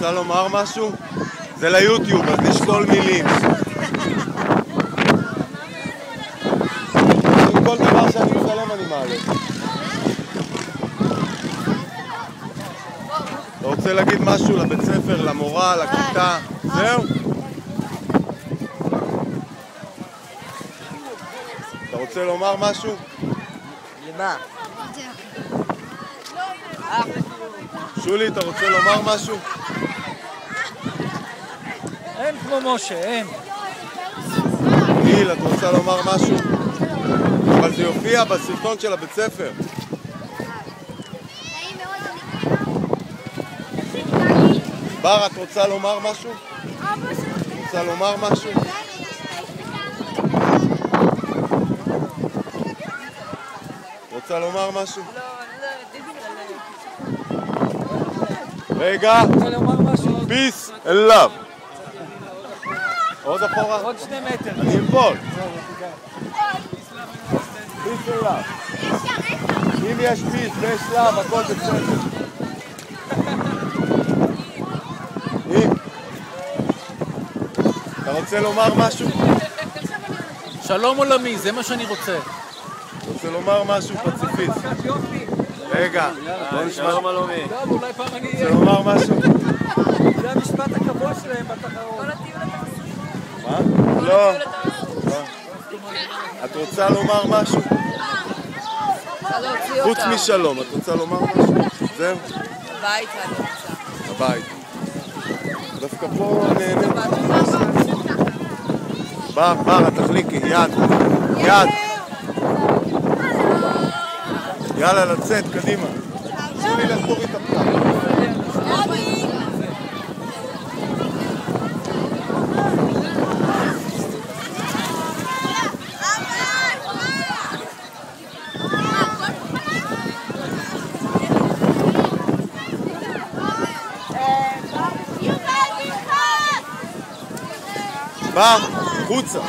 רוצה לומר משהו? זה ליוטיוב, אז נשקול מילים. כל דבר שאני מצלם אני מעלה. אתה רוצה להגיד משהו לבית ספר, למורה, לכיתה? זהו? אתה רוצה לומר משהו? למה? שולי, אתה רוצה לומר משהו? אין כמו משה, אין. גיל, את רוצה לומר משהו? אבל זה יופיע בסרטון של הבית ספר. בר, את רוצה לומר משהו? רוצה לומר משהו? רוצה לומר משהו? רגע, peace and love. עוד אחורה? עוד 2 מטר. אני אפול. peace and love. אם יש peace ויש love, הכל בסדר. אתה רוצה לומר משהו? שלום עולמי, זה מה שאני רוצה. רוצה לומר משהו פציפיסט. רגע, בוא נשמע. שלום עולמי. אולי פעם אני... רוצה לומר משהו? זה המשפט הקבוע שלהם בתחרות. מה? לא. את רוצה לומר משהו? חוץ משלום, את רוצה לומר משהו? זהו? הביתה אני רוצה. הבית. דווקא פה נהנה. בר, תחליקי, יד. יד. יאללה, לצאת, קדימה. שולי, לך תוריד את הפתח. בר, חוצה.